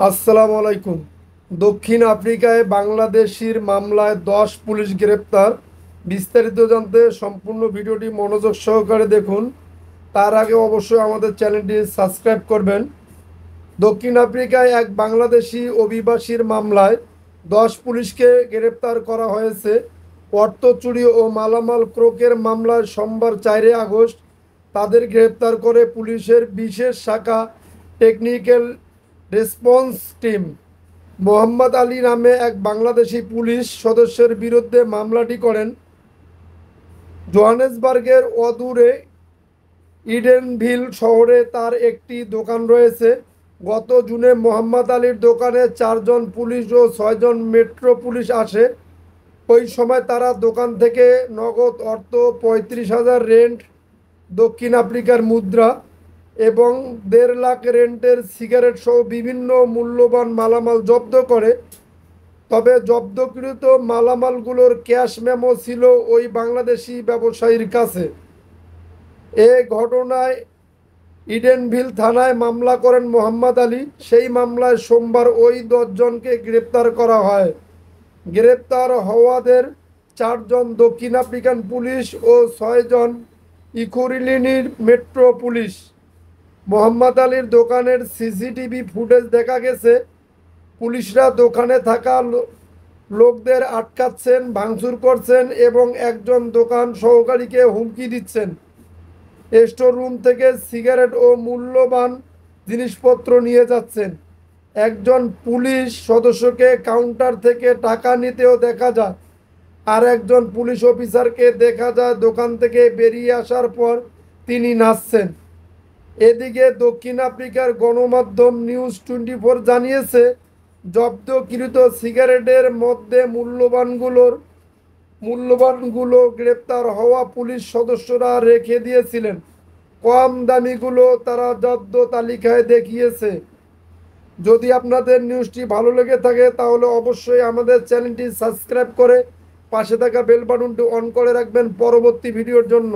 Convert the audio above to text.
আসসালামু আলাইকুম। দক্ষিণ আফ্রিকায় বাংলাদেশির মামলায় 10 পুলিশ গ্রেপ্তার। বিস্তারিত জানতে সম্পূর্ণ ভিডিওটি মনোযোগ সহকারে দেখুন। তার আগে অবশ্যই আমাদের চ্যানেলটি সাবস্ক্রাইব করবেন। দক্ষিণ আফ্রিকায় এক বাংলাদেশি অভিবাসীর মামলায় 10 পুলিশকে গ্রেপ্তার করা হয়েছে। অর্থ চুরি ও মালামাল ক্রোকের মামলায় সোমবার 4 আগস্ট তাদের গ্রেপ্তার করে পুলিশের বিশেষ শাখা technical response team. Mohammad Ali নামে এক বাংলাদেশি পুলিশ সদস্যের বিরুদ্ধে মামলাটি করেন। জোহানেসবার্গের অদূরে ইডেনভিল শহরে তার একটি দোকান রয়েছে। গত জুনে মোহাম্মদ আলীর দোকানে 4 জন পুলিশ ও 6 জন মেট্রো পুলিশ আসে। ওই সময় তারা দোকান থেকে নগদ অর্থ 35,000 রেন্ট দক্ষিণ আফ্রিকার মুদ্রা এবং 1.5 লাখ রেন্টের সিগারেট সহ বিভিন্ন মূল্যবান মালামাল জব্দ করে। তবে জব্দকৃত মালামালগুলোর ক্যাশ মেমো ছিল ওই বাংলাদেশি ব্যবসায়ীর কাছে। এ ঘটনায় ইডেনভিল থানায় মামলা করেন মোহাম্মদ আলী। সেই মামলায় সোমবার ওই 10 জনকে গ্রেপ্তার করা হয়। গ্রেপ্তার হওয়াদের 4 জন দক্ষিণ আফ্রিকান পুলিশ ও 6 জন ইকুরিলিনির মেট্রো পুলিশ। মোহাম্মদ আলীর দোকানের সিসিটিভি ফুটেজ দেখা গেছে, পুলিশরা দোকানে থাকা লোকদের আটকাচ্ছেন, ভাঙচুর করছেন এবং একজন দোকান সহকারীকে হুমকি দিচ্ছেন। স্টোর রুম থেকে সিগারেট ও মূল্যবান জিনিসপত্র নিয়ে যাচ্ছেন। একজন পুলিশ সদস্যকে কাউন্টার থেকে টাকা নিতেও দেখা যায়। আর একজন পুলিশ অফিসারকে দেখা যায় দোকান থেকে বেরিয়ে আসার পর তিনি নাচছেন। এদিকে দক্ষিণ আফ্রিকার গণমাধ্যম নিউজ 24 জানিয়েছে, জব্দকৃত সিগারেটের মধ্যে মূল্যবানগুলো গ্রেপ্তার হওয়া পুলিশ সদস্যরা রেখে দিয়েছিলেন। কম দামিগুলো তারা জব্দ তালিকায় দেখিয়েছে। যদি আপনাদের নিউজটি ভালো লেগে থাকে তাহলে অবশ্যই আমাদের চ্যানেলটি সাবস্ক্রাইব করে পাশে থাকা বেল বাটনটি অন করে রাখবেন পরবর্তী ভিডিওর জন্য।